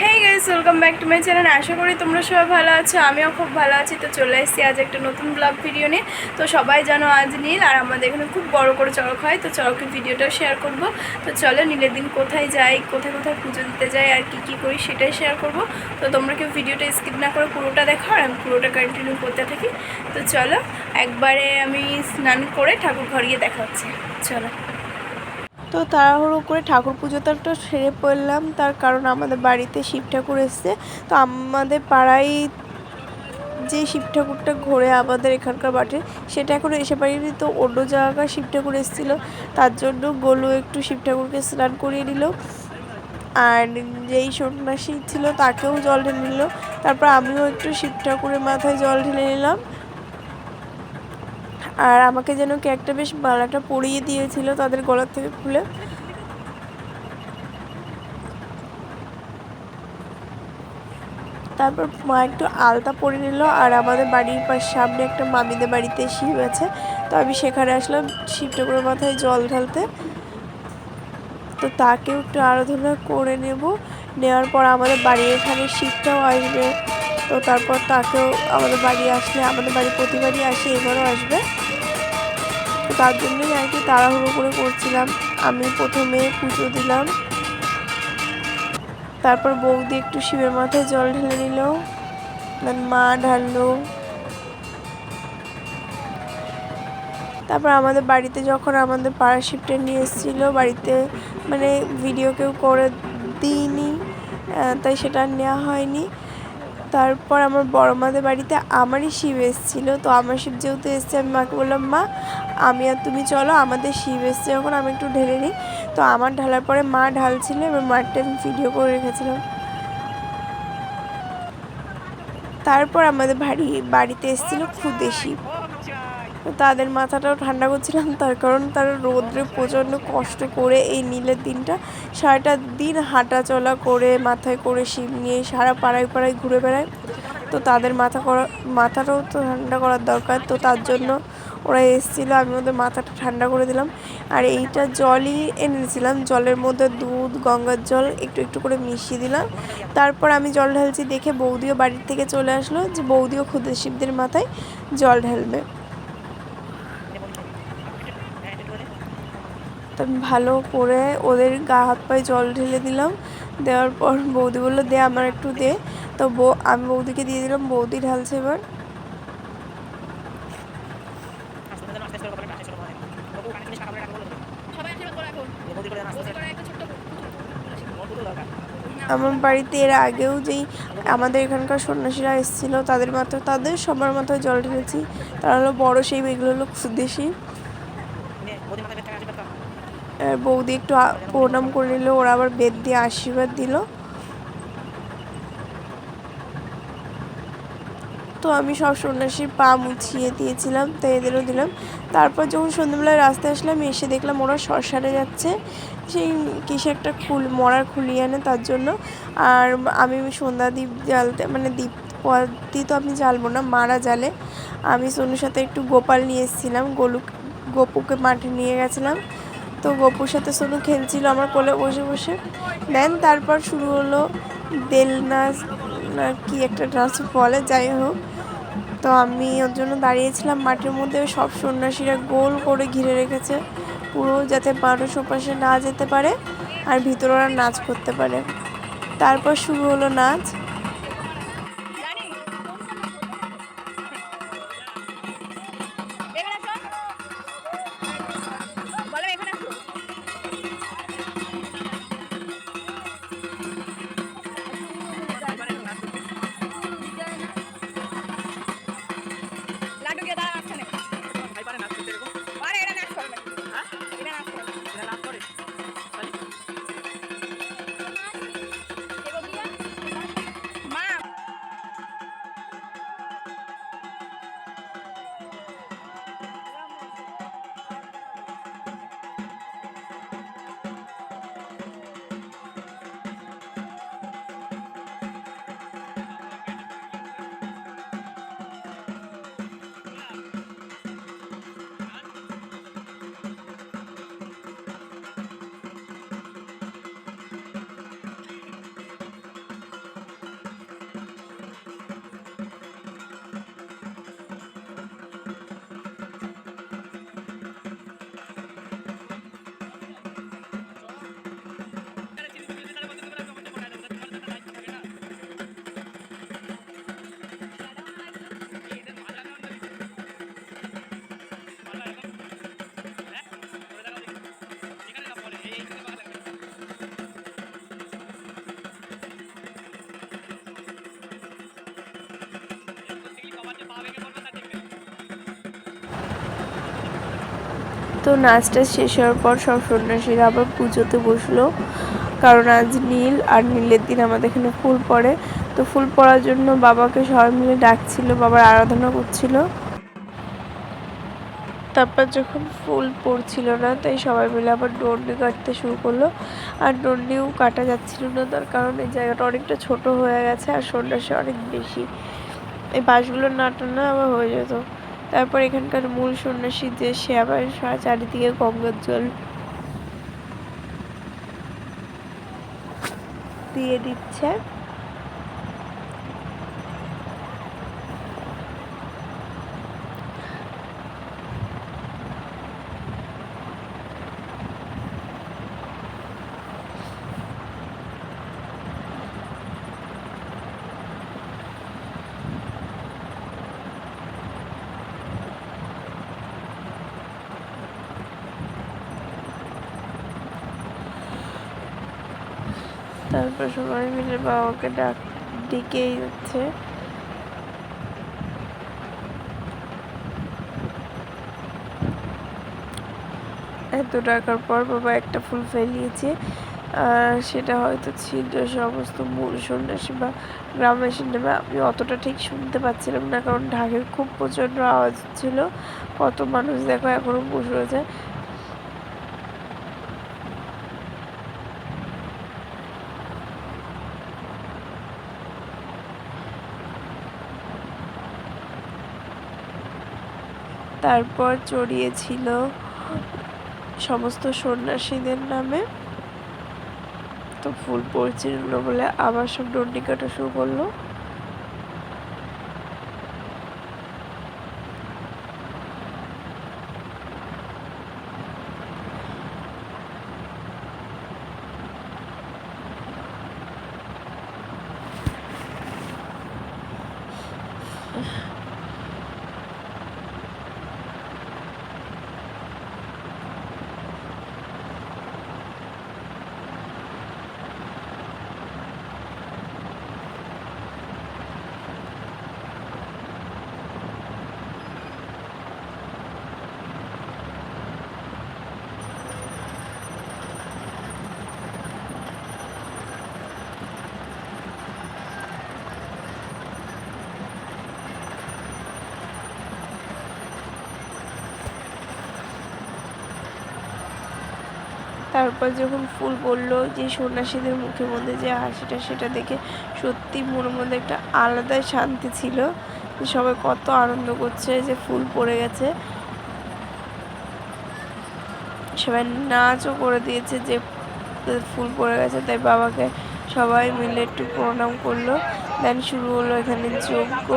Hey guys, welcome back to my channel. আশা করি তোমরা সবাই ভালো আছো, আমিও খুব ভালো আছি। তো চলে এসেছি আজ একটা নতুন ব্লগ ভিডিও নিয়ে। তো সবাই জানো আজ নীল, আর আমাদের এখানে খুব বড় করে চড়ক হয়। তো চড়কের ভিডিওটাও শেয়ার করব। তো চলো নীলের দিন কোথায় যাই, কোথায় কোথায় পুজো দিতে যাই আর কি কি করি সেটাই শেয়ার করব। তো তোমরা কেউ ভিডিওটা স্কিপ না করে পুরোটা দেখো, আর আমি পুরোটা কন্টিনিউ করতে থাকি। তো চলো একবারে আমি স্নান করে ঠাকুর ঘর গিয়ে দেখা হচ্ছে। চলো। তো তাড়াহুড়ো করে ঠাকুর পুজোটা সেরে পড়লাম, তার কারণ আমাদের বাড়িতে শিব ঠাকুর এসছে। তো আমাদের পাড়ায় যে শিব ঠাকুরটা ঘোরে আমাদের এখানকার মাঠে, সেটা এখনও এসে পারিনি। তো অন্য জায়গায় শিব ঠাকুর এসেছিলো, তার জন্য গোলু একটু শিব ঠাকুরকে স্নান করিয়ে নিল, আর যেই সন্ন্যাসী ছিল তাকেও জল ঢেলে নিল। তারপর আমিও একটু শিব ঠাকুরের মাথায় জল ঢেলে নিলাম। আর আমাকে যেন কে একটা বেশ মালাটা পরিয়ে দিয়েছিল তাদের গলার থেকে খুলে। তারপর মা একটু আলতা পরে নিল, আর আমাদের বাড়ির সামনে একটা মামিদের বাড়িতে শিব আছে, তো আমি সেখানে আসলাম শিব ঠাকুরের মাথায় জল ঢালতে। তো তাকেও একটু আরাধনা করে নেওয়ার পর আমাদের বাড়ির এখানে শিবটাও আসবে। তো তারপর তাকেও আমাদের বাড়ি আসলে, আমাদের বাড়ি প্রতিবারই আসে, এবারও আসবে। তো তার জন্যই আর কি তাড়াহুড়ো করে করছিলাম। আমি প্রথমে পুজো দিলাম, তারপর বৌদি একটু শিবের মাথায় জল ঢেলে নিল, মা ঢাললো। তারপর আমাদের বাড়িতে যখন আমাদের পাড়া শিবটা নিয়ে এসেছিলো বাড়িতে, মানে ভিডিও কেউ করে দিইনি, তাই সেটা নেওয়া হয়নি। তারপর আমার বড় মাদের বাড়িতে আমারই শিব এসেছিলো। তো আমার শিব যেহেতু এসছে, আমি মাকে বললাম, মা আমি আর তুমি চলো, আমাদের শিব এসছে যখন আমি একটু ঢেলে নিই। তো আমার ঢালার পরে মা ঢালছিল, এবার মারটা আমি ভিডিও করে রেখেছিলাম। তারপর আমাদের বাড়িতে এসেছিলো খুদে শিব। তাদের মাথাটাও ঠান্ডা করছিলাম, তার কারণ তারা রোদ্রে প্রচণ্ড কষ্ট করে এই নীলের দিনটা সারাটা দিন হাঁটা চলা করে মাথায় করে শিব নিয়ে সারা পাড়ায় পাড়ায় ঘুরে বেড়ায়। তো তাদের মাথাটাও তো ঠান্ডা করার দরকার। তো তার জন্য ওরা এসেছিলো, আমি ওদের মাথাটা ঠান্ডা করে দিলাম। আর এইটা জলই এনেছিলাম, জলের মধ্যে দুধ, গঙ্গার জল একটু একটু করে মিশিয়ে দিলাম। তারপর আমি জল ঢালছি দেখে বৌদিও বাড়ির থেকে চলে আসলো, যে বৌদিও খুদে শিবদের মাথায় জল ঢালবে। তো আমি ভালো করে ওদের গা হাত পায়ে জল ঢেলে দিলাম। দেওয়ার পর বৌদি বললো, দে আমার একটু দে। তো আমি বৌদিকে দিয়ে দিলাম, বৌদি ঢালছে এবার। আমার বাড়িতে এর আগেও যেই আমাদের এখানকার সন্ন্যাসীরা এসেছিলো তাদের সবার মাথায় জল ঢেলেছি। তারা হলো বড় শিব, এগুলো হলো ক্ষুদ্র শিব। বৌদি একটু প্রণাম করে নিল, ওরা আবার বেদ দিয়ে আশীর্বাদ দিল। তো আমি সব সন্ন্যাসীর পা মুছিয়ে দিয়েছিলাম, তো এদেরও দিলাম। তারপর যখন সন্ধ্যেবেলায় রাস্তায় আসলাম, এসে দেখলাম ওরা শ্মশানে যাচ্ছে, সেই কিসে একটা মরার খুলি আনে তার জন্য। আর আমি সন্ধ্যা দ্বীপ জ্বালতে, মানে দীপতি তো আমি জ্বালবো না, মারা জ্বালে। আমি সোনুর সাথে একটু গোপাল নিয়ে এসেছিলাম, গপুকে মাঠে নিয়ে গেছিলাম। তো গপুর সাথে সোনু খেলছিল আমার কোলে বসে বসে। দেন তারপর শুরু হলো বেল নাচ না কি একটা ডান্স বলে, যাই হোক। তো আমি ওর জন্য দাঁড়িয়েছিলাম মাঠের মধ্যে, সব সন্ন্যাসীরা গোল করে ঘিরে রেখেছে পুরো, যাতে মানুষ ওপাশে না যেতে পারে আর ভিতরে ওরা নাচ করতে পারে। তারপর শুরু হলো নাচ। তো নাচটা শেষ হওয়ার পর সব সন্ন্যাসীরা আবার পুজোতে বসলো, কারণ আজ নীল আর নীলের দিন আমাদের এখানে ফুল পড়ে। তো ফুল পড়ার জন্য বাবাকে সবাই মিলে ডাকছিল, বাবার আরাধনা করছিল। তারপর যখন ফুল পড়ছিল না, তাই সবাই মিলে আবার ডন্ডি কাটতে শুরু করলো। আর ডন্ডিও কাটা যাচ্ছিল না, তার কারণ এই জায়গাটা অনেকটা ছোট হয়ে গেছে আর সন্ন্যাসী অনেক বেশি, এই বাঁশগুলো না টানা আবার হয়ে যেত। তারপর এখানকার মূল সন্ন্যাসী যে সে আবার চারিদিকে গঙ্গার জল দিয়ে দিচ্ছে। তারপর সবাই মিলে বাবাকে ডেকেই যাচ্ছে। এত ডাকার পর বাবা একটা ফুল ফেলিয়েছে, আর সেটা হয়তো ছিল সমস্ত মূল সন্ন্যাসী বা গ্রামবাসীর নামে। আমি অতটা ঠিক শুনতে পাচ্ছিলাম না, কারণ ঢাকের খুব প্রচণ্ড আওয়াজ ছিল। কত মানুষ দেখো এখনো বসে রয়েছে। তারপর চড়িয়েছিল সমস্ত সন্ন্যাসীদের নামে। তো ফুল পড়ছিল বলে আবার সব ডন্ডি কাটা শুরু করলো। তারপর যখন ফুল পড়লো, যে সন্ন্যাসীদের মুখের মধ্যে যে হাসিটা, সেটা দেখে সত্যি মনের মধ্যে একটা আলাদাই শান্তি ছিল। সবাই কত আনন্দ করছে যে ফুল পড়ে গেছে। সবাই নাচও করে দিয়েছে যে ফুল পড়ে গেছে, তাই বাবাকে সবাই মিলে একটু প্রণাম করলো। দেন শুরু হলো এখানে যজ্ঞ।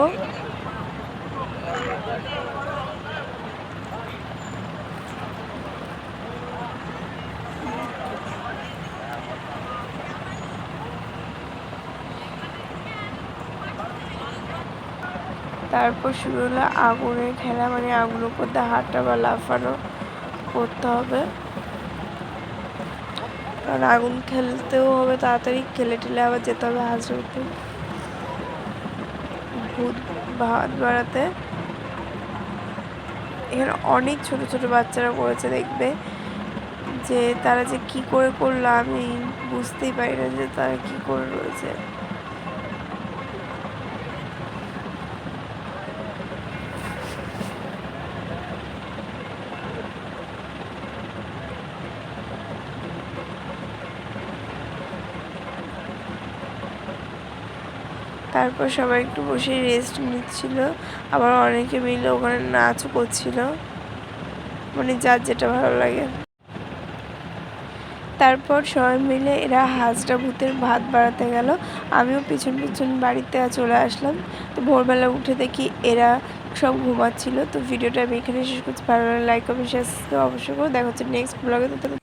তারপর শুরু হলো আগুনের খেলা, মানে আগুনের উপর দিয়ে হাঁটা বা লাফানো করতে হবে, কারণ আগুন খেলতেও হবে তাড়াতাড়ি, খেলে টেলে আবার যেতে হবে হাজরাতে ভূত ভাত বাড়াতে। এখানে অনেক ছোট ছোট বাচ্চারা করেছে, দেখবে যে তারা যে কি করে করলো আমি বুঝতেই পারি না যে তারা কি করে রয়েছে। তারপর সবাই একটু বসে রেস্ট নিচ্ছিল, আবার অনেকে মিলে ওখানে নাচও করছিল, মানে যার যেটা ভালো লাগে। তারপর সবাই মিলে এরা হাজরা ভূতের ভাত বাড়াতে গেল, আমিও পিছন পিছন বাড়িতে চলে আসলাম। তো ভোরবেলা উঠে দেখি এরা সব ঘুমাচ্ছিল। তো ভিডিওটা আমি এখানে শেষ করছি। ভালো লাগলে লাইক কমেন্ট শেয়ার অবশ্যই করো। দেখা হচ্ছে নেক্সট ব্লগে।